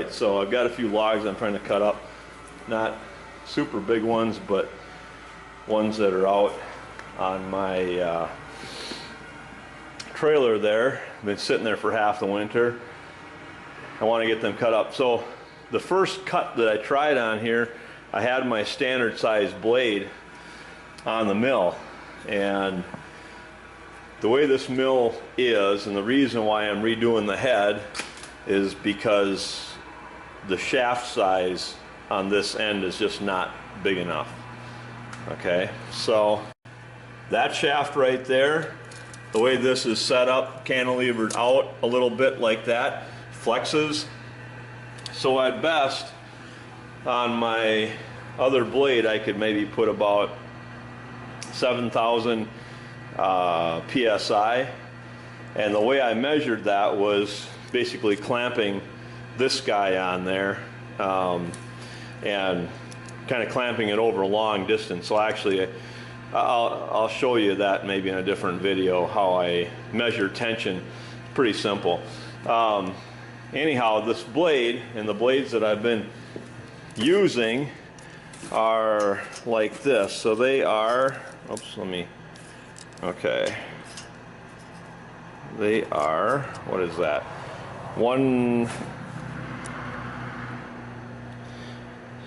Alright, so I've got a few logs I'm trying to cut up. Not super big ones, but ones that are out on my trailer there. Been sitting there for half the winter. I want to get them cut up. So the first cut that I tried on here, I had my standard size blade on the mill, and the way this mill is, and the reason why I'm redoing the head, is because the shaft size on this end is just not big enough. Okay, so that shaft right there, the way this is set up, cantilevered out a little bit like that, flexes. So at best, on my other blade, I could maybe put about 7,000 PSI. And the way I measured that was basically clamping this guy on there and kind of clamping it over a long distance. So actually, I'll show you that maybe in a different video, how I measure tension. Pretty simple. Anyhow, this blade and the blades that I've been using are like this. So they are, okay. They are, what is that?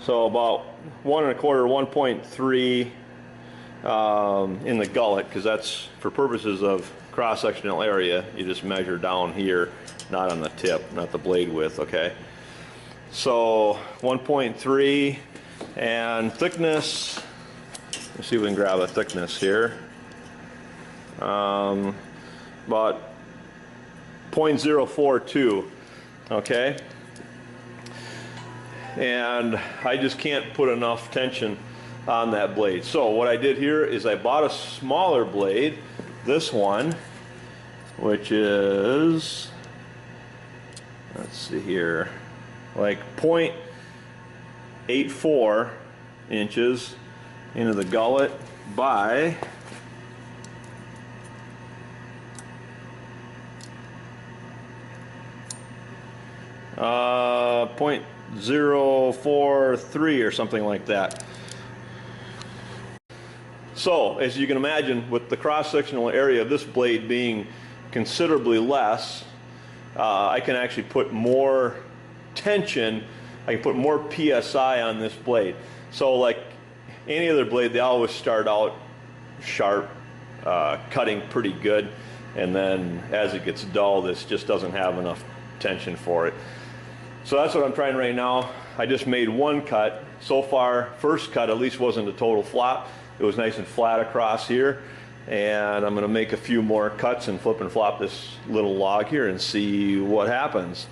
So about 1 1/4, 1.3 in the gullet, because that's for purposes of cross-sectional area. You just measure down here, not on the tip, not the blade width, okay? So 1.3, and thickness, let's see if we can grab a thickness here. About 0.042, okay? And I just can't put enough tension on that blade. So what I did here is I bought a smaller blade, this one, which is, let's see here, like 0.84 inches into the gullet by 0.043 or something like that. So as you can imagine, with the cross-sectional area of this blade being considerably less, I can actually put more tension, I can put more PSI on this blade. So like any other blade, they always start out sharp, cutting pretty good, and then as it gets dull, this just doesn't have enough tension for it. So that's what I'm trying right now. I just made one cut. So far, first cut at least wasn't a total flop. It was nice and flat across here. And I'm gonna make a few more cuts and flip and flop this little log here and see what happens.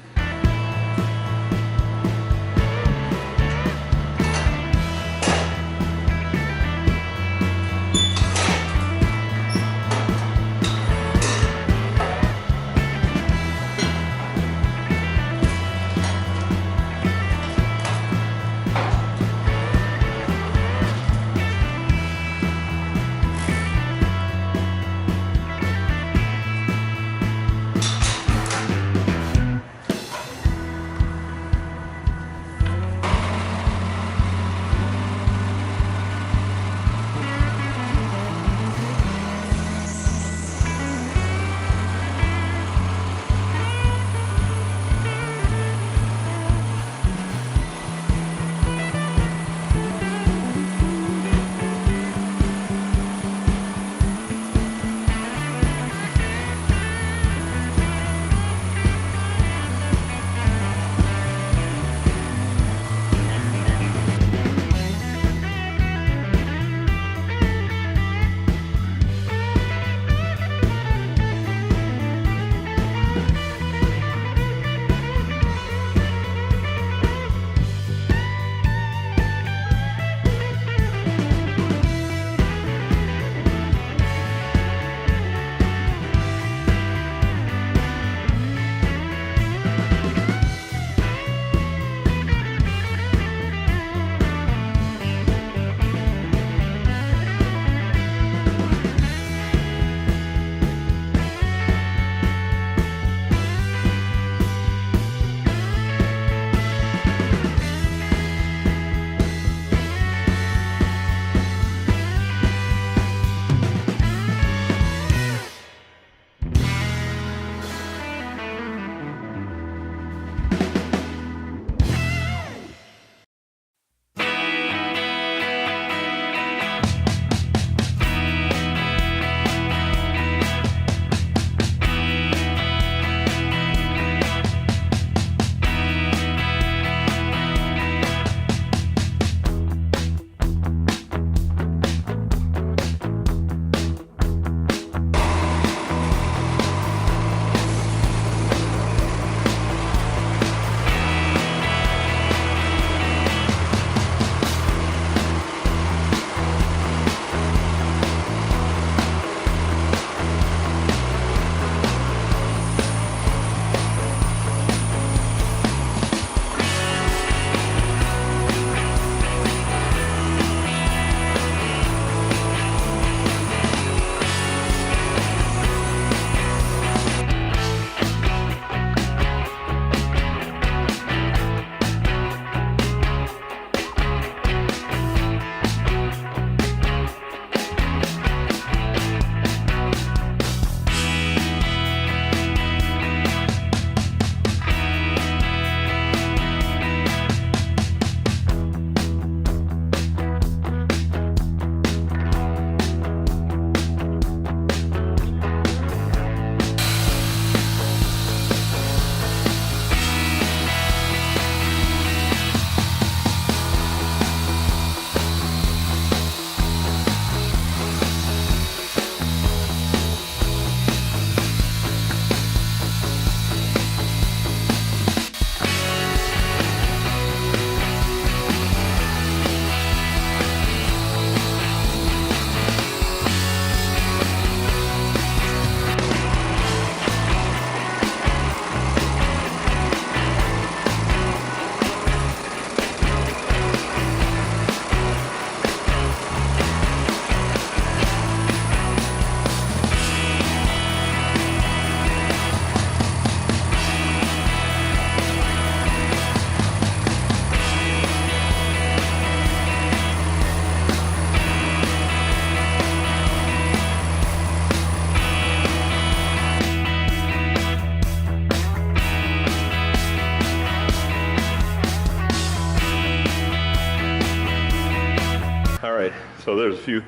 So there's a few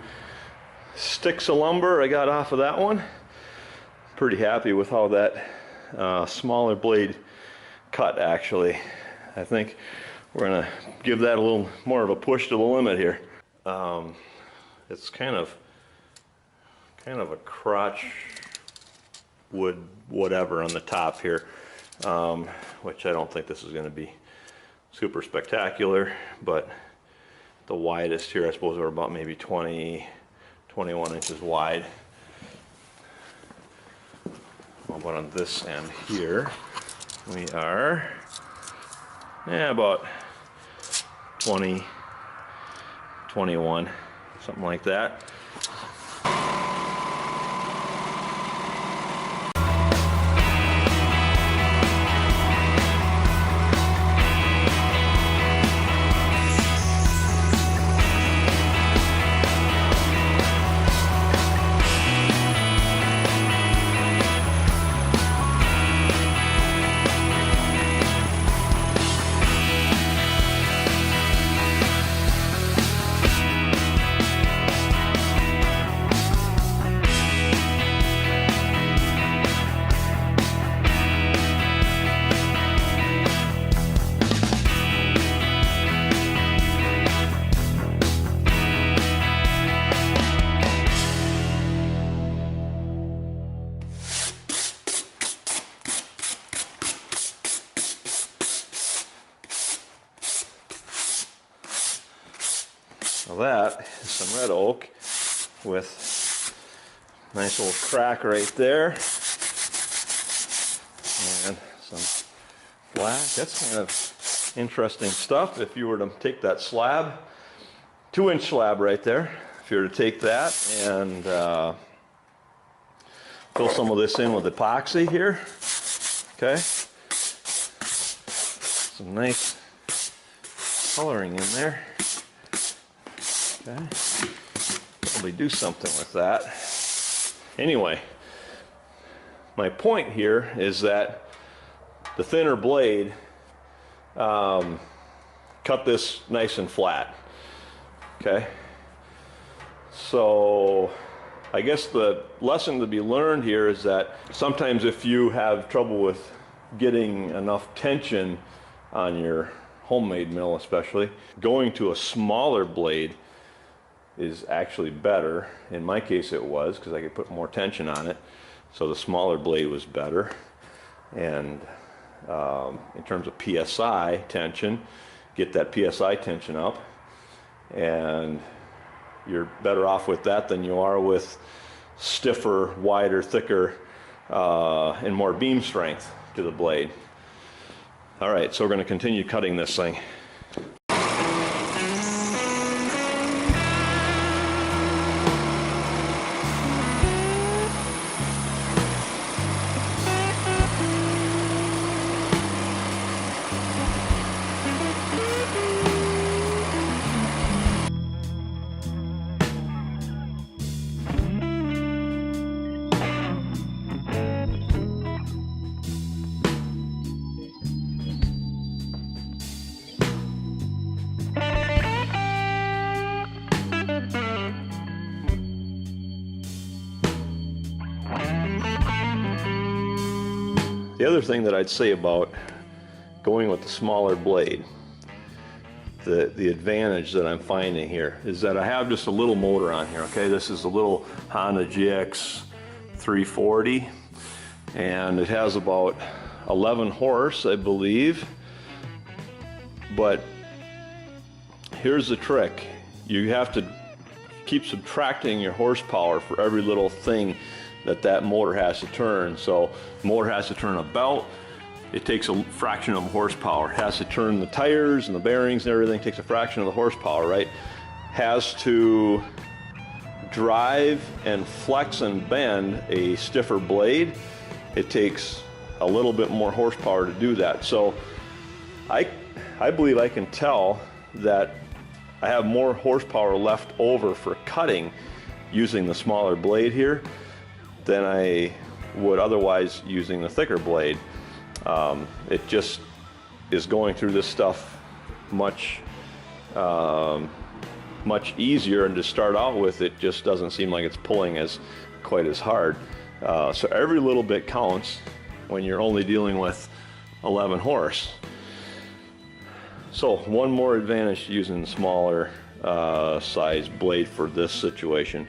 sticks of lumber I got off of that one. Pretty happy with how that smaller blade cut actually. I think we're gonna give that a little more of a push to the limit here. It's kind of a crotch wood whatever on the top here, which I don't think this is going to be super spectacular, but the widest here I suppose are about maybe 21 inches wide. But on this end here we are about 20, 21, something like that. Now that is some red oak with a nice little crack right there, and some black. That's kind of interesting stuff. If you were to take that slab, 2-inch slab right there, if you were to take that and fill some of this in with epoxy here, okay, some nice coloring in there. Okay, probably do something with that. Anyway, my point here is that the thinner blade cut this nice and flat. Okay, so I guess the lesson to be learned here is that sometimes if you have trouble with getting enough tension on your homemade mill, especially, going to a smaller blade is actually better. In my case it was, because I could put more tension on it, so the smaller blade was better. And in terms of PSI tension, get that PSI tension up, and you're better off with that than you are with stiffer, wider, thicker, and more beam strength to the blade. All right, so we're going to continue cutting this thing. The other thing that I'd say about going with the smaller blade, the advantage that I'm finding here is that I have just a little motor on here, okay? This is a little Honda GX 340, and it has about 11 horse, I believe. But here's the trick. You have to keep subtracting your horsepower for every little thing that motor has to turn. So the motor has to turn a belt, it takes a fraction of horsepower. It has to turn the tires and the bearings and everything, takes a fraction of the horsepower, right? Has to drive and flex and bend a stiffer blade. It takes a little bit more horsepower to do that. So I believe I can tell that I have more horsepower left over for cutting using the smaller blade here than I would otherwise using the thicker blade. It just is going through this stuff much much easier, and to start out with, it just doesn't seem like it's pulling as quite as hard. So every little bit counts when you're only dealing with 11 horse. So one more advantage to using smaller size blade for this situation.